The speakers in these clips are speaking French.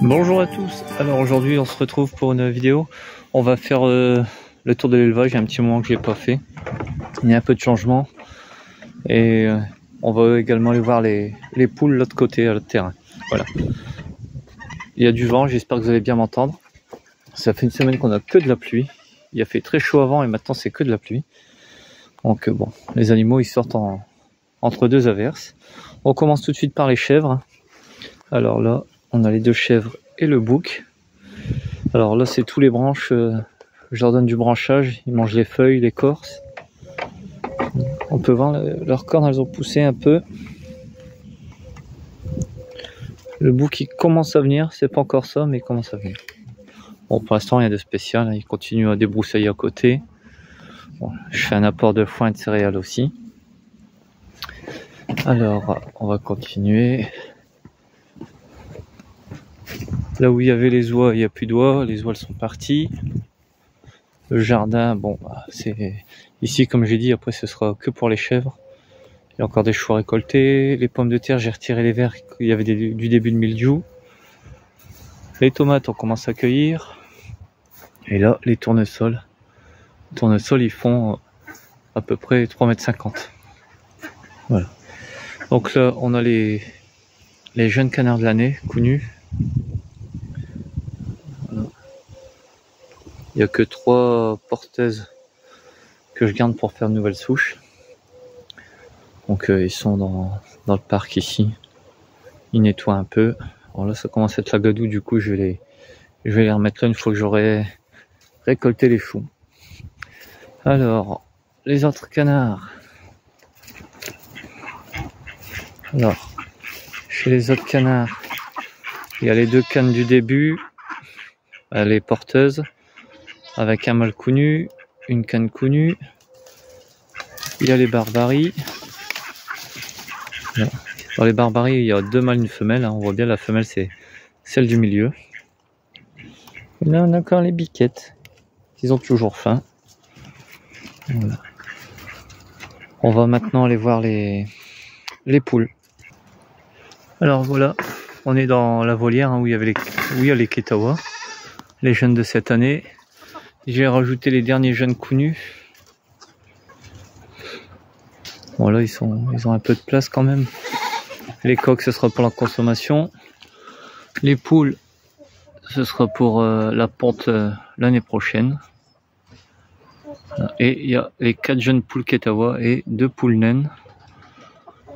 Bonjour à tous, alors aujourd'hui on se retrouve pour une vidéo. On va faire le tour de l'élevage. Il y a un petit moment que je l'ai pas fait. Il y a un peu de changement. Et on va également aller voir les poules de l'autre côté, à l'autre terrain. Voilà. Il y a du vent, j'espère que vous allez bien m'entendre. Ça fait une semaine qu'on a que de la pluie. Il a fait très chaud avant et maintenant c'est que de la pluie. Donc bon, les animaux ils sortent entre deux averses. On commence tout de suite par les chèvres. Alors là, on a les deux chèvres et le bouc. Alors là, c'est tous les branches. Je leur donne du branchage. Ils mangent les feuilles, l'écorce. On peut voir leurs cornes, elles ont poussé un peu. Le bouc, il commence à venir. C'est pas encore ça, mais il commence à venir. Bon, pour l'instant, rien de spécial. Il continue à débroussailler à côté. Bon, je fais un apport de foin et de céréales aussi. Alors, on va continuer. Là où il y avait les oies, il n'y a plus d'oies. Les oies, elles sont parties. Le jardin, bon, c'est ici, comme j'ai dit, après ce sera que pour les chèvres. Il y a encore des choux récoltés. Les pommes de terre, j'ai retiré les verts. Il y avait du début de mildiou. Les tomates, on commence à cueillir. Et là, les tournesols. Les tournesols, ils font à peu près 3,50 m. Voilà. Donc là, on a les jeunes canards de l'année, connus. Il n'y a que 3 porteuses que je garde pour faire de nouvelles souches. Donc ils sont dans le parc ici. Ils nettoient un peu. Alors là, ça commence à être la gadoue, du coup je vais les remettre là une fois que j'aurai récolté les choux. Alors, les autres canards. Alors, chez les autres canards, il y a les 2 cannes du début, les porteuses, avec un mâle connu, une canne connue. Il y a les barbaries. Dans les barbaries, il y a 2 mâles et une femelle. On voit bien la femelle, c'est celle du milieu. Et là, on a encore les biquettes. Ils ont toujours faim. Voilà. On va maintenant aller voir les poules. Alors voilà, on est dans la volière où il y a les Ketawa, les jeunes de cette année. J'ai rajouté les derniers jeunes connus. Bon là, ils ont un peu de place quand même. Les coqs, ce sera pour la consommation. Les poules, ce sera pour la ponte l'année prochaine. Et il y a les 4 jeunes poules Ketawa et 2 poules naines.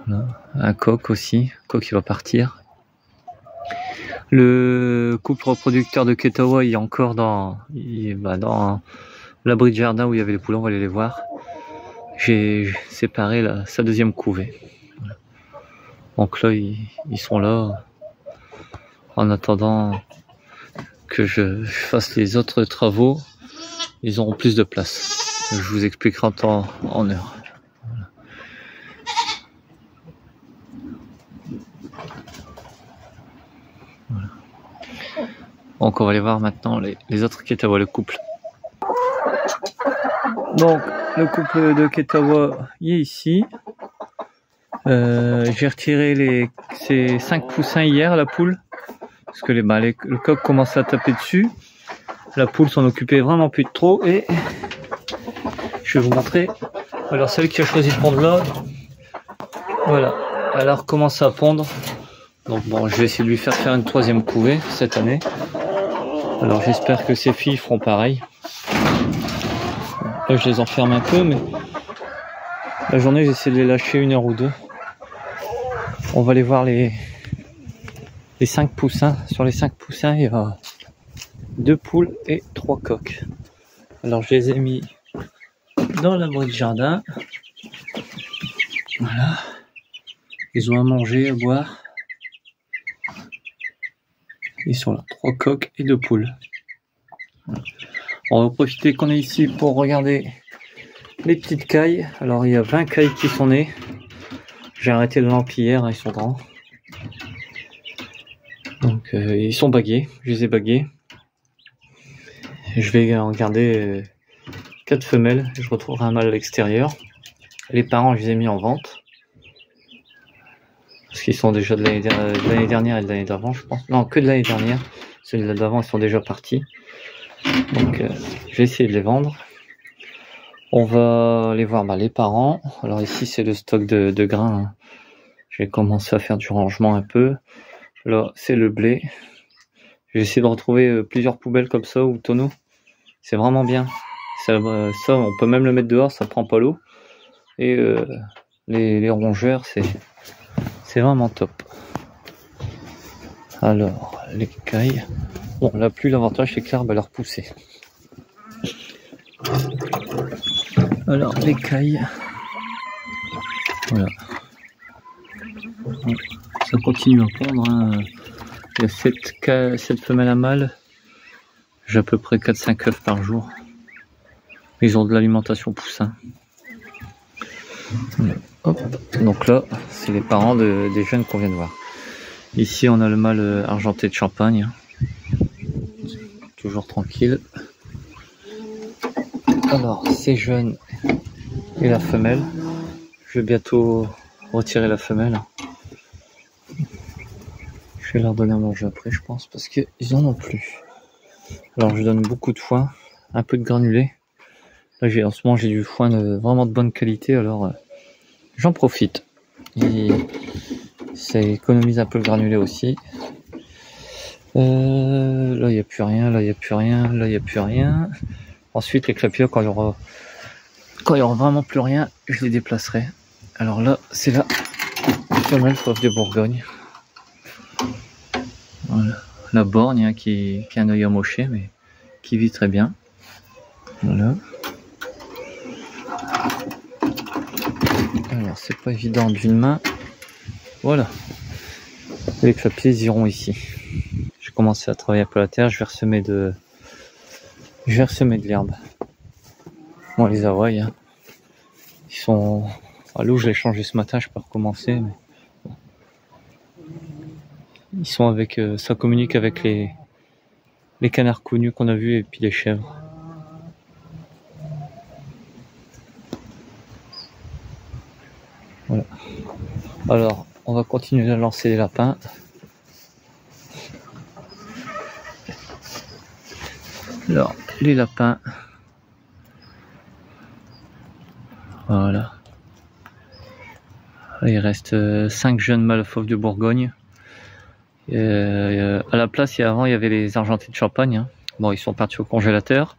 Voilà. Un coq aussi, coq qui va partir. Le couple reproducteur de Ketawa, il est encore dans l'abri de jardin où il y avait les poules, on va aller les voir. J'ai séparé sa deuxième couvée. Voilà. Donc là, ils sont là en attendant que je fasse les autres travaux. Ils auront plus de place. Je vous expliquerai en temps en heure. Voilà. Voilà. Donc on va aller voir maintenant les autres Ketawa, le couple. Donc le couple de Ketawa, il est ici. J'ai retiré ces 5 poussins hier à la poule. Parce que le coq commence à taper dessus. La poule s'en occupait vraiment plus de trop. Et je vais vous montrer. Alors celle qui a choisi de pondre là, voilà, elle a recommencé à pondre. Donc bon, je vais essayer de lui faire une 3e couvée cette année. Alors j'espère que ces filles feront pareil. Là je les enferme un peu, mais la journée j'essaie de les lâcher 1 heure ou 2. On va aller voir les 5 poussins. Sur les 5 poussins, il y a 2 poules et 3 coqs. Alors je les ai mis dans l'abri de jardin. Voilà. Ils ont à manger, à boire. Ils sont là, 3 coqs et 2 poules. Voilà. On va profiter qu'on est ici pour regarder les petites cailles. Alors il y a 20 cailles qui sont nées. J'ai arrêté le lampe hier, ils sont grands. Donc ils sont bagués, je les ai bagués. Je vais en garder 4 femelles, je retrouverai un mâle à l'extérieur. Les parents, je les ai mis en vente. Parce qu'ils sont déjà de l'année dernière et de l'année d'avant, je pense. Non, que de l'année dernière. Ceux d'avant, ils sont déjà partis. Donc, je vais essayer de les vendre. On va aller voir les parents. Alors ici, c'est le stock de grains. Hein. J'ai commencé à faire du rangement un peu. Là, c'est le blé. J'ai essayé de retrouver plusieurs poubelles comme ça ou tonneaux. C'est vraiment bien. Ça, on peut même le mettre dehors, ça prend pas l'eau. Et les rongeurs, c'est vraiment top. Alors, les cailles. Bon, la pluie, l'avantage, c'est que l'herbe a l'air poussée. Alors, les cailles. Voilà. Ça continue à pondre. Hein. Il y a 7 femelles à mâle. J'ai à peu près 4-5 œufs par jour. Ils ont de l'alimentation poussin. Hop. Donc là, c'est les parents des jeunes qu'on vient de voir. Ici, on a le mâle argenté de Champagne. Toujours tranquille. Alors, ces jeunes et la femelle. Je vais bientôt retirer la femelle. Je vais leur donner à manger après, je pense, parce qu'ils en ont plus. Alors, je donne beaucoup de foin, un peu de granulé. Là, en ce moment, j'ai du foin vraiment de bonne qualité, alors j'en profite. Et ça économise un peu le granulé aussi. Là, il n'y a plus rien, là, il n'y a plus rien, là, il n'y a plus rien. Ensuite, les clapiers, quand il y aura vraiment plus rien, je les déplacerai. Alors là, c'est la femelle fauve de Bourgogne. Voilà. La borgne hein, qui a un œil amoché, mais qui vit très bien. Voilà. Alors, c'est pas évident d'une main. Voilà. Les clapiers iront ici. J'ai commencé à travailler un peu la terre. Je vais ressemer de l'herbe. Bon, les Hawaï, hein. Ils sont à l'eau. Je l'ai changé ce matin. Je peux recommencer. Mais... Ils sont avec, ça communique avec les canards connus qu'on a vus et puis les chèvres. Voilà. Alors, on va continuer à lancer les lapins. Alors, les lapins. Voilà. Il reste 5 jeunes mâles fauves de Bourgogne. À la place, avant, il y avait les argentés de Champagne. Hein. Bon, ils sont partis au congélateur.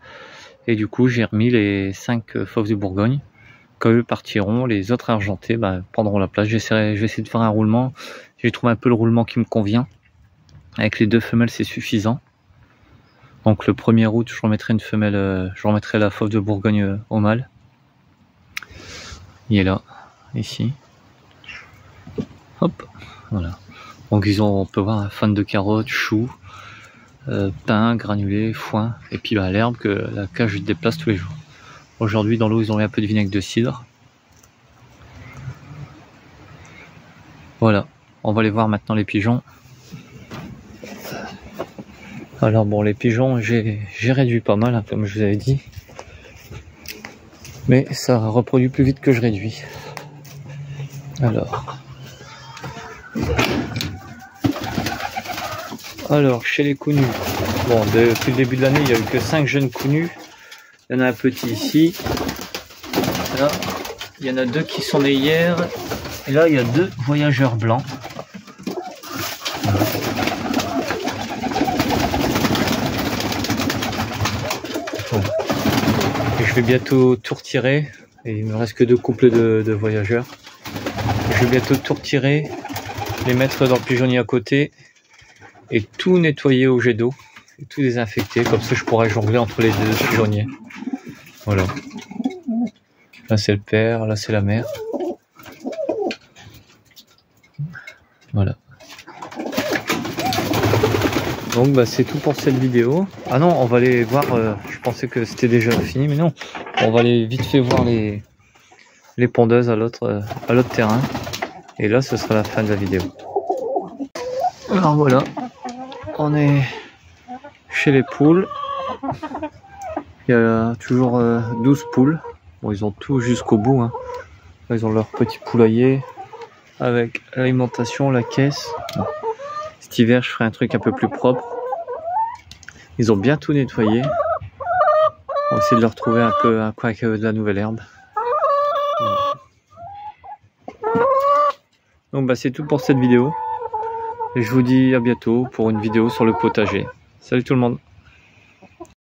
Et du coup, j'ai remis les 5 fauves de Bourgogne. Quand eux partiront, les autres argentés prendront la place. Je vais essayer de faire un roulement. J'ai trouvé un peu le roulement qui me convient. Avec les 2 femelles, c'est suffisant. Donc le 1er août, je remettrai une femelle, je remettrai la fauve de Bourgogne au mâle. Il est là, ici. Hop, voilà. Donc on peut voir un fan de carottes, choux, pain, granulé, foin, et puis l'herbe que la cage déplace tous les jours. Aujourd'hui dans l'eau ils ont mis un peu de vinaigre de cidre. Voilà, on va aller voir maintenant les pigeons. Alors bon, les pigeons j'ai réduit pas mal hein, comme je vous avais dit. Mais ça reproduit plus vite que je réduis. Alors, chez les counus, bon, depuis le début de l'année, il n'y a eu que 5 jeunes counus. Il y en a un petit ici. Là, il y en a 2 qui sont nés hier. Et là, il y a 2 voyageurs blancs. Bon. Et je vais bientôt tout retirer. Et il me reste que 2 couples de voyageurs. Je vais bientôt tout retirer, les mettre dans le pigeonnier à côté. Et tout nettoyer au jet d'eau, et tout désinfecter, comme ça je pourrais jongler entre les 2 pigeonniers. Voilà. Là c'est le père, là c'est la mère. Voilà. Donc c'est tout pour cette vidéo. Ah non, on va aller voir, je pensais que c'était déjà fini, mais non. On va aller vite fait voir les pondeuses à l'autre terrain. Et là ce sera la fin de la vidéo. Alors voilà. On est chez les poules. Il y a toujours 12 poules. Bon, ils ont tout jusqu'au bout. Hein. Là, ils ont leur petit poulailler. avec l'alimentation, la caisse. Cet hiver, je ferai un truc un peu plus propre. Ils ont bien tout nettoyé. On va essayer de leur trouver un peu un coin avec de la nouvelle herbe. Voilà. Donc bah, c'est tout pour cette vidéo. Et je vous dis à bientôt pour une vidéo sur le potager. Salut tout le monde!